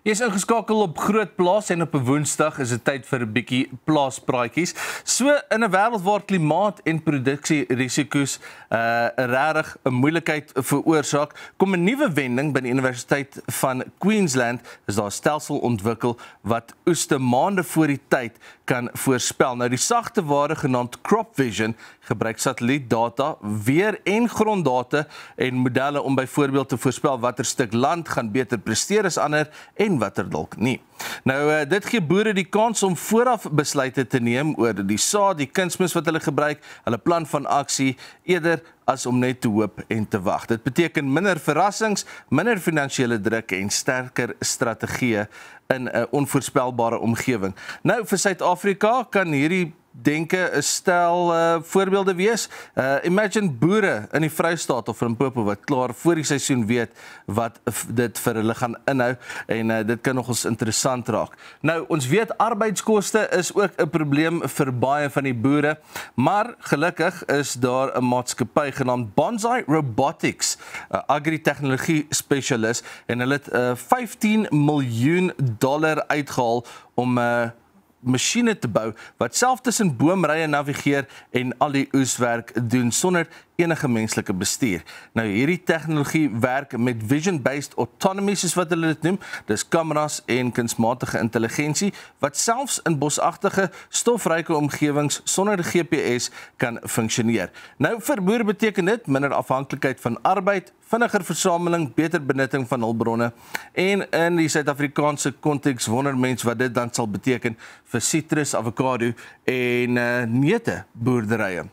Jy is ingeskakel op Groot Plaas en op 'n Woensdag is dit tyd vir 'n bietjie plaaspraatjies. So in 'n wêreld waar klimaat en produksierisiko's regtig 'n moeilikheid veroorsaak, kom 'n nuwe wending by die Universiteit van Queensland. Is daar 'n stelsel ontwikkel wat oeste maande voor die tyd kan voorspel. Nou die sagte ware genaamd Crop Vision gebruik satellietdata, weer en gronddata en modelle om byvoorbeeld te voorspel watter stuk land gaan beter presteer as ander en watter dalk nie. Nou dit gee boere die kans om vooraf besluite te neem oor die saad, die kunsmis wat hulle gebruik, hulle plan van aksie eerder as om net te hoop en te wag. Dit beteken minder verrassings, minder finansiële druk en sterker strategieë in 'n onvoorspelbare omgewing. Nou vir Suid-Afrika kan hierdie denke 'n stel voorbeelde wees. Imagine boere in die Vrystaat of Limpopo wat klaar voor die seisoen weet wat dit vir hulle gaan inhou en dit kan nogals interessant raak. Nou, ons weet arbeidskoste is ook 'n probleem vir baie van die boere, maar gelukkig is daar 'n maatskappy genaamd Bonsai Robotics, 'n agri-tegnologie spesialis en hulle het $15 miljoen uitgehaal om masjiene te bou wat self tussen boomrye navigeer en al die oeswerk doen sonder enige menslike bestuur. Nou hierdie tegnologie werk met vision-based autonomy soos wat hulle dit noem. Dis kameras en kunsmatige intelligensie wat selfs in bosagtige, stofryke omgewings sonder 'n GPS kan funksioneer. Nou vir boere beteken dit minder afhanklikheid van arbeid, vinniger versameling, beter benutting van hulpbronne en in die Suid-Afrikaanse konteks wonder mens wat dit dan sal beteken vir sitrus, avokado en neute boerderye.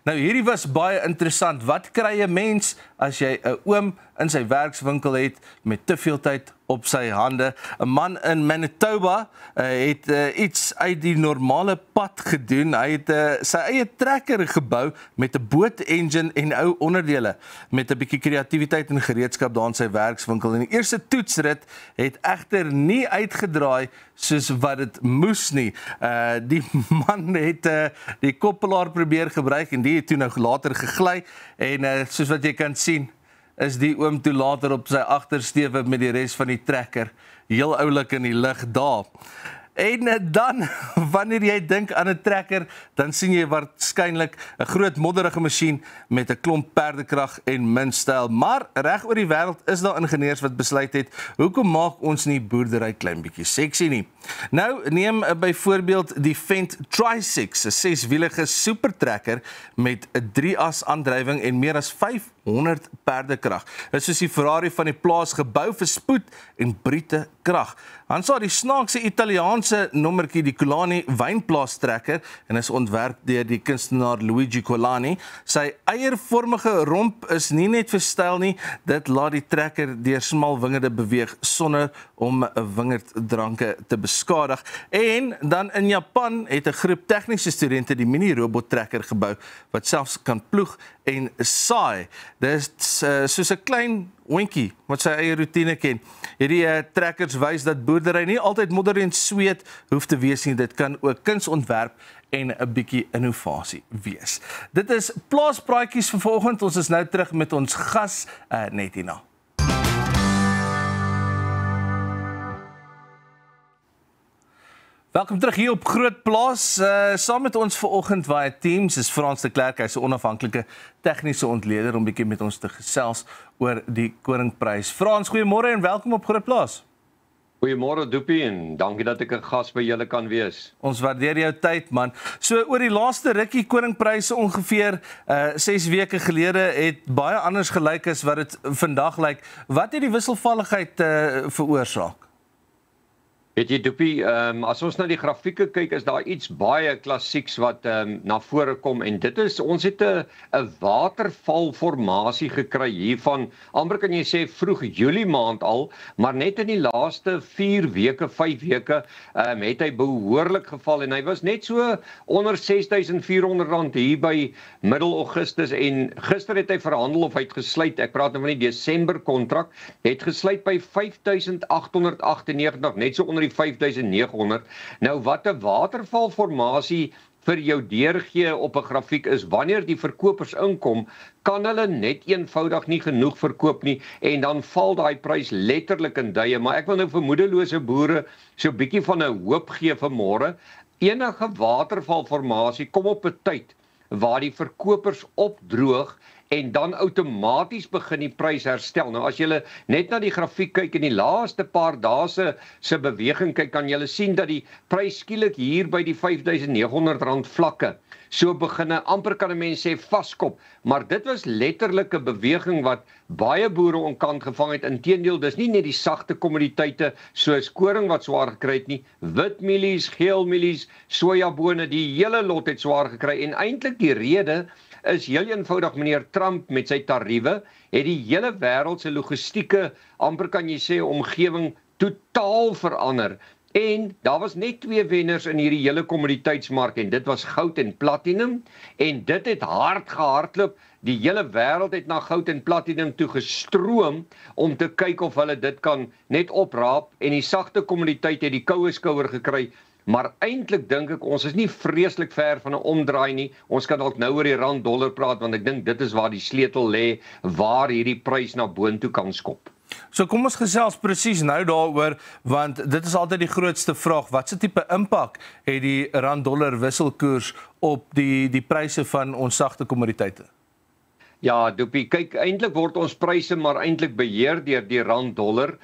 Nou hierdie was baie interessant. Wat kry 'n mens as jy 'n oom in sy werkswinkel het met te veel tyd op sy hande? 'n Man in Manitoba het iets uit die normale pad gedoen. Hy het sy eie trekker gebou met 'n boot-engine en ou onderdele met 'n bietjie kreatiwiteit en gereedskap daar in sy werkswinkel. En die eerste toetsrit het egter nie uitgedraai soos wat dit moes nie. Die man het die koppelaar probeer gebruik en die het toe nou later gegly en soos wat jy kan sien, is die oom toe later op sy agtersteewe met die res van die trekker heel oulik in die lug daar. En dan, wanneer jy dink aan 'n trekker, dan sien jy waarskynlik 'n groot modderige masjien met 'n klomp perdekrag en min styl. Maar reg oor die wêreld is daar ingenieurs wat besluit het, hoekom maak ons nie boerdery klein bietjie seksie nie? Nou, neem byvoorbeeld die Fendt Tri-6, 'n 6-wielige supertrekker met 'n 3-as aandrywing en meer as 500 perdekrag. Dit is soos die Ferrari van die plaas, gebou vir spoed en brute krag. Dan sal die snaakse Italiaanse nommertjie die Colani wynplaas trekker en is ontwerp deur die kunstenaar Luigi Colani. Sy eiervormige romp is nie net vir styl nie, dit laat die trekker deur smal wingerde beweeg sonder om wingerddranke te beskadig. En dan in Japan het 'n groep tegniese studente die mini-robot trekker gebou wat selfs kan ploeg en saai. Dit is soos 'n klein hondjie wat sy eie roetine ken. Hierdie trekkers wys dat boerdery nie altyd modder en sweet hoef te wees nie. Dit kan ook kunsontwerp en 'n bietjie innovasie wees. Dit is Plaaspraatjies vir vanoggend. Ons is nou terug met ons gas net hierna. Welkom terug hier op Groot Plaas. Saam met ons vanoggend via Teams is Frans de Klerk, hy's 'n onafhanklike tegniese ontleder om bietjie met ons te gesels oor die Koringprys. Frans, goeiemôre en welkom op Groot Plaas. Goeiemôre Doopie en dankie dat ek 'n gas by julle kan wees. Ons waardeer jou tyd, man. So oor die laaste rukkie Koringpryse ongeveer 6 weke gelede het baie anders gelyk as wat dit vandag lyk. Wat het die wisselvalligheid veroorsaak? Weet jy Doopie, as ons na die grafieke kyk, is daar iets baie klassieks wat na vore kom en dit is, ons het 'n watervalformasie gekry hiervan, amper kan jy sê vroeg Julie maand al, maar net in die laaste 4 weke, 5 weke, het hy behoorlik geval en hy was net so onder R6.400 hier by middel Augustus en gister het hy verhandel of hy het gesluit, ek praat nou van die Desember kontrak, het gesluit by 5.898, net so onder die 5.900. Nou wat 'n watervalformasie vir jou deurgee op 'n grafiek is wanneer die verkopers inkom, kan hulle net eenvoudig nie genoeg verkoop nie en dan val daai prys letterlik in duie. Maar ek wil nou vir moedelose boere so 'n bietjie van 'n hoop gee vir môre. Enige watervalformasie kom op 'n tyd waar die verkopers opdroog en dan outomaties begin die prys herstel. Nou as jy net na die grafiek kyk en die laaste paar dae se beweging kyk, kan jy sien dat die prys skielik hier by die R5.900 vlakke so beginne, amper kan 'n mens sê vaskop, maar dit was letterlik 'n beweging wat baie boere onkant gevang het. Inteendeel, dis nie net die sagte kommoditeite soos koring wat swaar gekry het nie, witmielies, geelmielies, sojabone, die hele lot het swaar gekry en eintlik die rede is heel eenvoudig meneer Trump met sy tariewe het die hele wêreld se logistieke, amper kan jy sê, omgewing totaal verander. En daar was net twee wenners in hierdie hele kommoditeitsmark en dit was goud en platinum en dit het hard gehardloop. Die hele wêreld het na goud en platinum toe gestroom om te kyk of hulle dit kan net opraap en die sagte kommoditeit het die koue skouer gekry. Maar eintlik dink ek ons is nie vreeslik ver van 'n omdraai nie. Ons kan dalk nou oor die rand-dollar praat want ek dink dit is waar die sleutel lê waar hierdie prys na boontoe kan skop. So kom ons gesels presies nou daaroor want dit is altyd die grootste vraag. Wat se tipe impak het die rand-dollar wisselkoers op die pryse van ons sagte kommoditeite? Ja, Dopie, kyk, eintlik word ons pryse maar eintlik beheer deur die rand-dollar,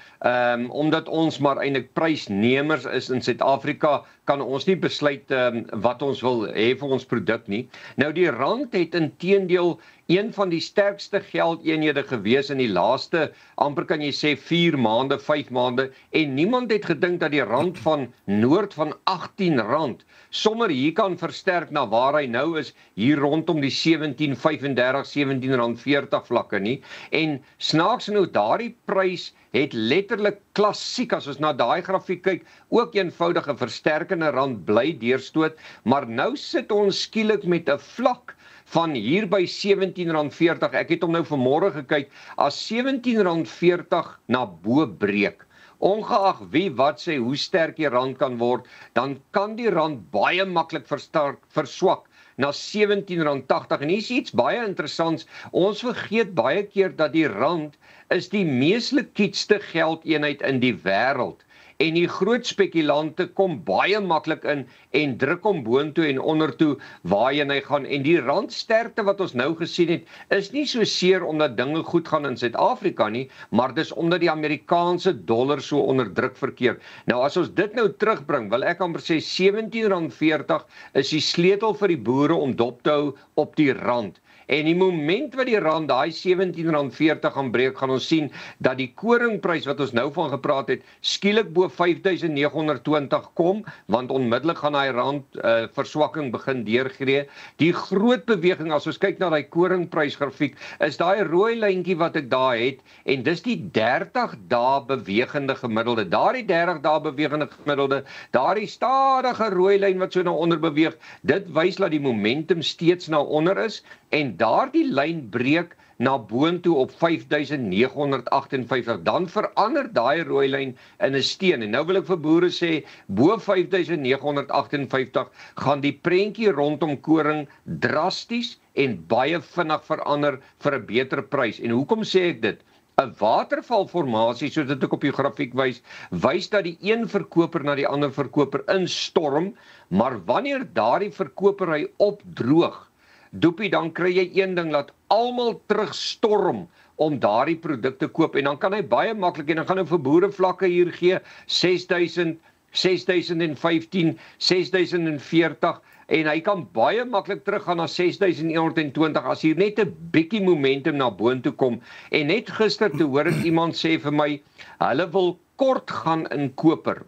omdat ons maar eintlik prysnemers is in Suid-Afrika, kan ons nie besluit wat ons wil hê vir ons produk nie. Nou die rand het inteendeel een van die sterkste geldeenhede gewees in die laaste, amper kan jy sê 4 maande, 5 maande, en niemand het gedink dat die rand van noord van R18 sommer hier kan versterk na waar hy nou is, hier rondom die 17.35, R17.40 vlakke nie. En snaaks genoeg, daardie prys het letterlik klassiek, as ons na daai grafiek kyk, ook eenvoudige versterkende rand bly deurstoot, maar nou sit ons skielik met 'n vlak van hier by R17.40, ek het hom nou vanmôre gekyk, as R17.40 na bo breek, ongeag wie wat sê hoe sterk die rand kan word, dan kan die rand baie maklik verswak na R17.80. En hier is iets baie interessants, ons vergeet baie keer dat die rand is die mees likwidste geldeenheid in die wêreld. En die groot spekulante kom baie maklik in en druk hom boontoe en ondertoe waarheen hy gaan. En die randsterkte wat ons nou gesien het, is nie so seer omdat dinge goed gaan in Suid-Afrika nie, maar dis omdat die Amerikaanse dollar so onder druk verkeer. Nou as ons dit nou terugbring, wil ek amper sê R17.40 is die sleutel vir die boere om dop te hou op die rand. En die moment wat die rand daai R17.40 gaan breek, gaan ons sien dat die koringprys wat ons nou van gepraat het, skielik bo 5.920 kom, want onmiddellik gaan daai rand verswakking begin deurgee. Die groot beweging, as ons kyk na daai koringprysgrafiek, is daai rooi lyntjie wat ek daar het, en dis die 30 dae bewegende gemiddelde. Daardie 30 dae bewegende gemiddelde, daardie stadige rooi lyn wat so na onder beweeg, dit wys dat die momentum steeds na onder is, en daardie lyn breek na boontoe op 5.958, dan verander daai rooi lyn in 'n steen. En nou wil ek vir boere sê, bo 5.958 gaan die prentjie rondom koring drasties en baie vinnig verander vir 'n beter prys. En hoekom sê ek dit? 'n Watervalformasie, soos dit ek op die grafiek wys dat die een verkoper na die ander verkoper instorm, maar wanneer daardie verkoper hy opdroog, Dopie, dan kry jy een ding, laat almal terugstorm om daardie produkte koop, en dan kan hy baie maklik, en dan gaan hy vir boere vlakke hier gee, 6.000, 6.015, 6.040, en hy kan baie maklik teruggaan na 6.120, as hier net 'n bietjie momentum na boontoe kom. En net gister te hoor het iemand sê vir my, hulle wil kort gaan in koper,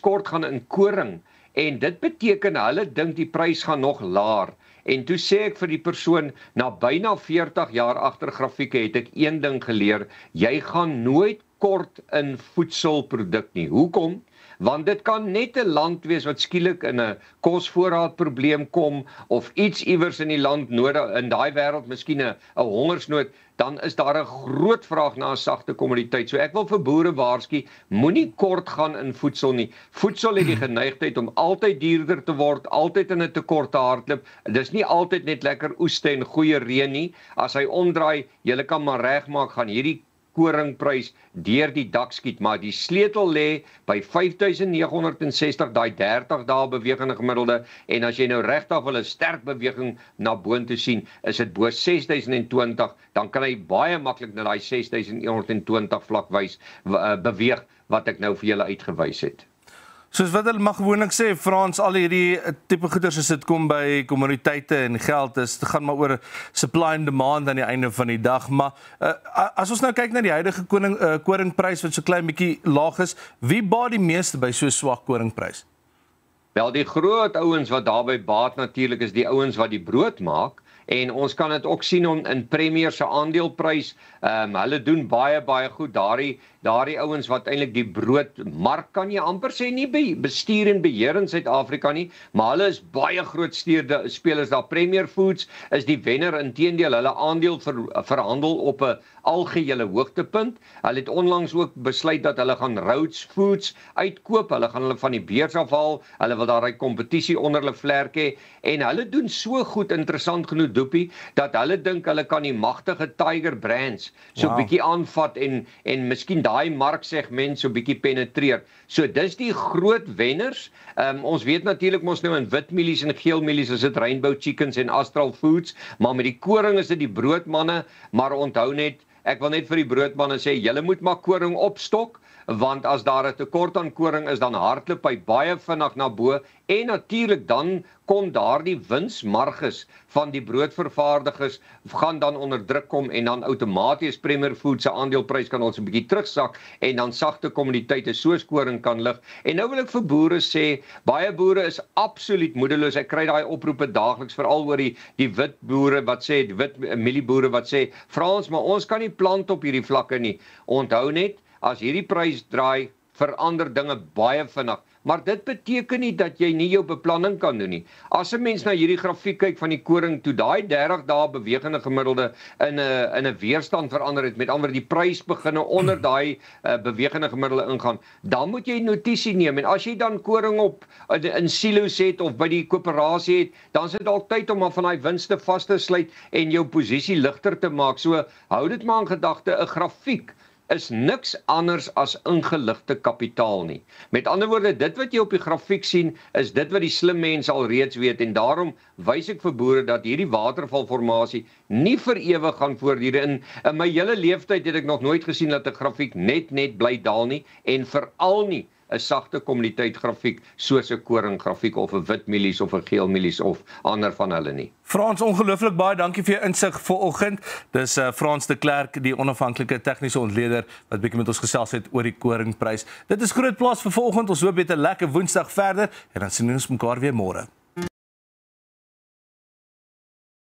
kort gaan in koring, en dit beteken hulle dink die prys gaan nog laer. En toe sê ek vir die persoon, na byna 40 jaar agter grafieke het ek een ding geleer, jy gaan nooit kort in voedselproduk nie. Hoekom? want dit kan net 'n land wees wat skielik in 'n kosvoorraadprobleem kom of iets iewers in die land nodig in daai wêreld miskien 'n hongersnood, dan is daar 'n groot vraag na 'n sagte kommoditeit. So ek wil vir boere waarsku, moenie kort gaan in voedsel nie. Voedsel het die geneigtheid om altyd duurder te word, altyd in 'n tekort te hardloop. Dis nie altyd net lekker oeste en goeie reën nie. As hy omdraai, jy kan maar regmaak, gaan hierdie koringprys deur die dak skiet, maar die sleutel lê by 5960, daai 30 dae bewegende gemiddelde, en as jy nou regtig wil 'n sterk beweging na boontoe sien, is dit bo 6020, dan kan hy baie maklik na daai 6120 vlak beweeg wat ek nou vir julle uitgewys het. Soos wat hulle mag gewoonlik sê, Frans, al hierdie tipe goeders as dit kom by kommoditeite en geld, dit gaan maar oor supply and demand aan die einde van die dag. Maar as ons nou kyk na die huidige koringprys wat so klein bietjie laag is, wie baat die meeste by so swak koringprys? Wel, die groot ouens wat daarby baat natuurlik is die ouens wat die brood maak. En ons kan dit ook sien in Premier se aandeleprys. Hulle doen baie goed. Daardie ouens wat eintlik die broodmark, kan jy amper sê, nie bestuur en beheer in Suid-Afrika nie, maar hulle is baie groot spelers daar. Premier Foods is die wenner, inteendeel, hulle aandeel verhandel op 'n algehele hoogtepunt. Hulle het onlangs ook besluit dat hulle gaan Rhodes Foods uitkoop. Hulle gaan hulle van die beurs afhaal. Hulle wil daar 'n kompetisie onder hulle vlerk hê, en hulle doen so goed, interessant genoeg, Doopie, dat hulle dink hulle kan die magtige Tiger Brands so bietjie aanvat en miskien daai marksegment so bietjie penetreer. So dis die groot wenners. Ons weet natuurlik mos nou in wit mielies en geel mielies is dit Rainbow Chickens en Astral Foods, maar met die koring is dit die broodmanne. Maar onthou net, ek wil net vir die broodmanne sê, julle moet maar koring opstok, want as daar 'n tekort aan koring is, dan hardloop hy baie vinnig na bo, en natuurlik dan kon daardie winsmarges van die broodvervaardigers gaan dan onder druk kom, en dan outomaties Premier Foods se aandeleprys kan ons 'n bietjie terugsak, en dan sagte kommoditeite soos koring kan lig. En nou wil ek vir boere sê, baie boere is absoluut moedeloos. Ek kry daai oproepe daagliks, veral oor die wit boere wat sê, die wit mielieboere wat sê, Frans, maar ons kan nie plant op hierdie vlakke nie. Onthou net, as hierdie prys draai, verander dinge baie vinnig. Maar dit beteken nie dat jy nie jou beplanning kan doen nie. As 'n mens na hierdie grafiek kyk van die koring, toe daai 30 dae bewegende gemiddelde in 'n weerstand verander het, met ander die prys beginne onder daai bewegende gemiddelde ingaan, dan moet jy notisie neem. En as jy dan koring op in silo's het of by die koöperasie het, dan is dit dalk tyd om maar van daai winste vas te sluit en jou posisie ligter te maak. So hou dit maar in gedagte, 'n grafiek is niks anders as ingeligte kapitaal nie. Met ander woorde, dit wat jy op die grafiek sien, is dit wat die slim mense al reeds weet, en daarom wys ek vir boere dat hierdie watervalformasie nie vir ewig gaan voortduur. In my hele lewenstyd het ek nog nooit gesien dat 'n grafiek net bly daal nie, en veral nie 'n sagte kommoditeit grafiek soos 'n koringgrafiek of 'n wit mielies of 'n geel mielies of ander van hulle nie. Frans, ongelooflik baie dankie vir jou insig vanoggend. Dis Frans de Klerk, die onafhanklike tegniese ontleder wat bietjie met ons gesels het oor die koringprys. Dit is Groot Plaas vir vanoggend. Ons hoop jy het 'n lekker Woensdag verder, en dan sien ons mekaar weer môre.